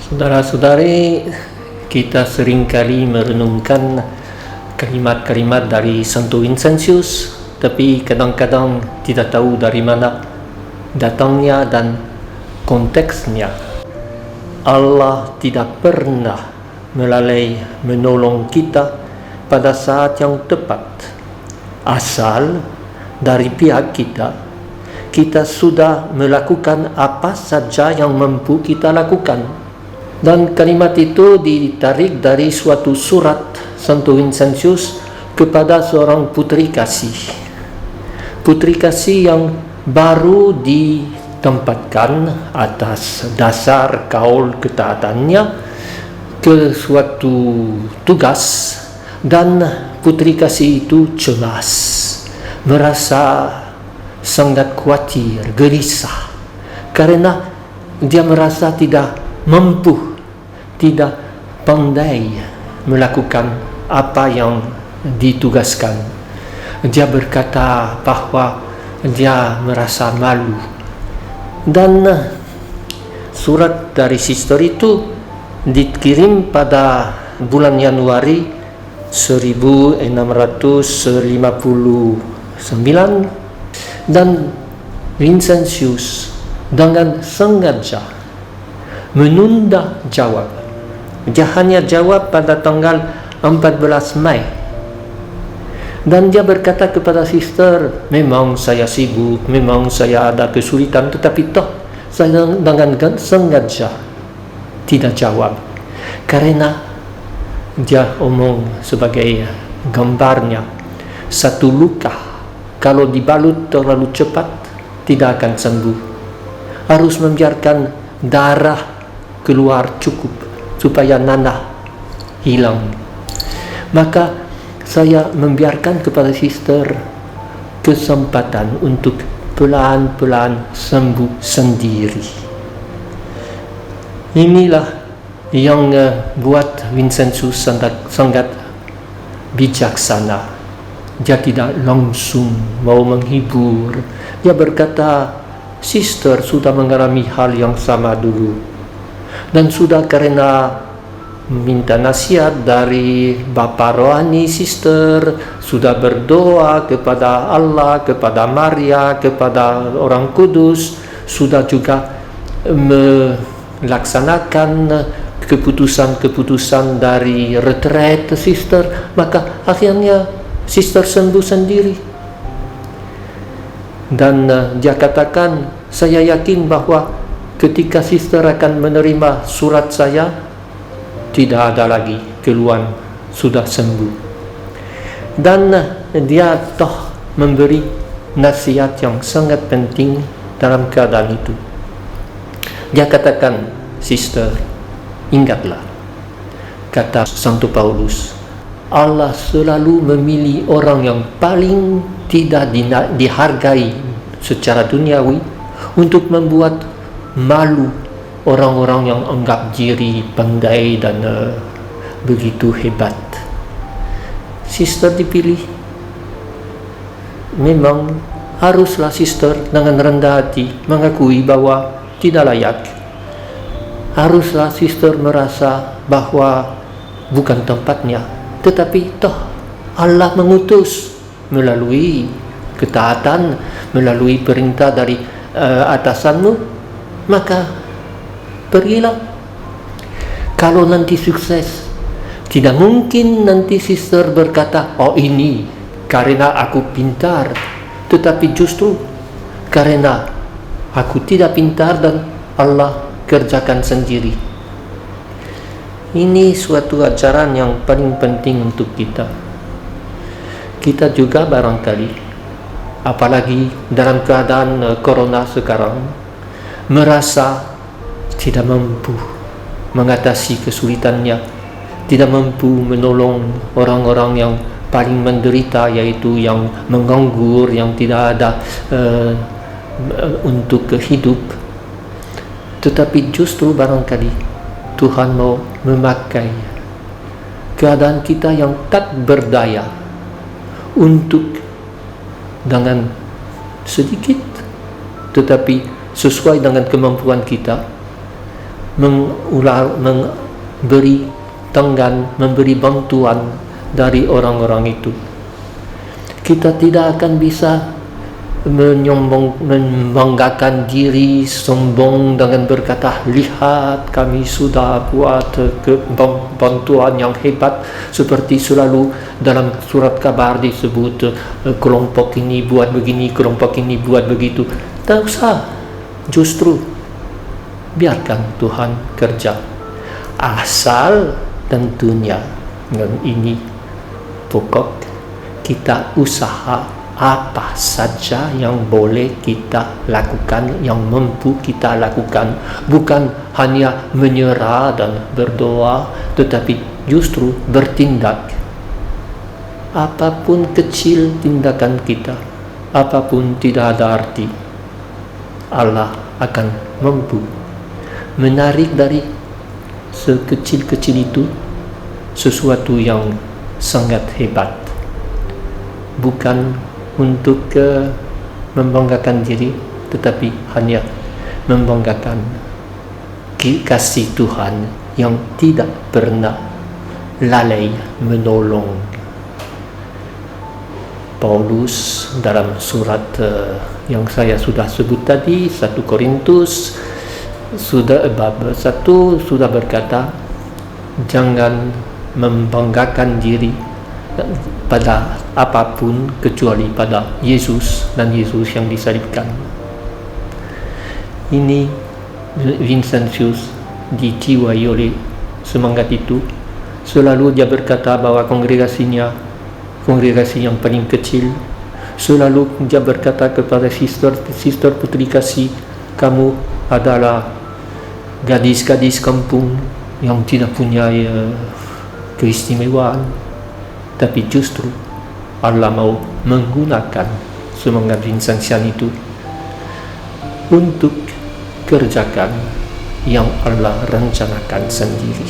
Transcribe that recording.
Saudara-saudari, kita seringkali merenungkan kalimat-kalimat dari Santo Vincentius, tapi kadang-kadang tidak tahu dari mana datangnya dan konteksnya. Allah tidak pernah melalai menolong kita pada saat yang tepat. Asal dari pihak kita sudah melakukan apa saja yang mampu kita lakukan. Dan kalimat itu ditarik dari suatu surat Santo Vincentius kepada seorang putri kasih. Putri kasih yang baru ditempatkan atas dasar kaul ketaatannya ke suatu tugas, dan putri kasih itu cemas, merasa sangat khawatir, gelisah, karena dia merasa tidak mampu, tidak pandai melakukan apa yang ditugaskan. Dia berkata bahwa dia merasa malu. Dan surat dari sister itu dikirim pada bulan Januari 1659, dan Vincentius dengan sengaja menunda jawab. Dia hanya jawab pada tanggal 14 Mei. Dan dia berkata kepada sister, memang saya sibuk, memang saya ada kesulitan, tetapi toh saya dengan sengaja tidak jawab. Karena dia omong sebagai gambarnya, satu luka kalau dibalut terlalu cepat tidak akan sembuh. Harus membiarkan darah keluar cukup supaya nanah hilang. Maka saya membiarkan kepada sister kesempatan untuk pelan-pelan sembuh sendiri. Inilah yang buat Vincentius sangat bijaksana. Dia tidak langsung mau menghibur. Dia berkata, sister sudah mengalami hal yang sama dulu, dan sudah karena minta nasihat dari Bapa rohani sister, sudah berdoa kepada Allah, kepada Maria, kepada Orang Kudus, sudah juga melaksanakan keputusan-keputusan dari retret sister, maka akhirnya sister sembuh sendiri. Dan dia katakan, saya yakin bahwa ketika sister akan menerima surat saya, tidak ada lagi keluhan, sudah sembuh. Dan dia toh memberi nasihat yang sangat penting dalam keadaan itu. Dia katakan, sister, ingatlah kata Santo Paulus, Allah selalu memilih orang yang paling tidak dihargai secara duniawi untuk membuat malu orang-orang yang anggap diri pandai dan begitu hebat. Sister dipilih. Memang haruslah sister dengan rendah hati mengakui bahwa tidak layak. Haruslah sister merasa bahwa bukan tempatnya, tetapi toh Allah mengutus melalui ketaatan, melalui perintah dari atasanmu, maka pergilah. Kalau nanti sukses, tidak mungkin nanti sister berkata, oh ini karena aku pintar, tetapi justru karena aku tidak pintar dan Allah kerjakan sendiri. Ini suatu ajaran yang paling penting untuk kita. Kita juga barangkali, apalagi dalam keadaan corona sekarang, merasa tidak mampu mengatasi kesulitannya, tidak mampu menolong orang-orang yang paling menderita, yaitu yang menganggur, yang tidak ada untuk hidup. Tetapi justru barangkali Tuhan mau memakai keadaan kita yang tak berdaya untuk dengan sedikit, tetapi sesuai dengan kemampuan kita, memberi memberi bantuan dari orang-orang itu. Kita tidak akan bisa membanggakan diri, sombong dengan berkata, lihat kami sudah buat bantuan yang hebat, seperti selalu dalam surat kabar disebut, kelompok ini buat begini, kelompok ini buat begitu. Tak usah, justru biarkan Tuhan kerja, asal tentunya ini pokok, kita usaha apa saja yang boleh kita lakukan, yang mampu kita lakukan, bukan hanya menyerah dan berdoa, tetapi justru bertindak. Apapun kecil tindakan kita, apapun tidak ada arti, Allah akan mampu menarik dari sekecil-kecil itu sesuatu yang sangat hebat, bukan untuk membanggakan diri, tetapi hanya membanggakan kasih Tuhan yang tidak pernah lalai menolong. Paulus dalam surat yang saya sudah sebut tadi, 1 Korintus bab 1 sudah berkata, jangan membanggakan diri pada apapun kecuali pada Yesus dan Yesus yang disalibkan. Ini Vincentius dijiwai oleh semangat itu. Selalu dia berkata bahwa kongregasi yang paling kecil, selalu dia berkata kepada sister putri kasih, kamu adalah gadis-gadis kampung yang tidak punya keistimewaan, tapi justru Allah mau menggunakan semangat Vincentian itu untuk kerjakan yang Allah rencanakan sendiri.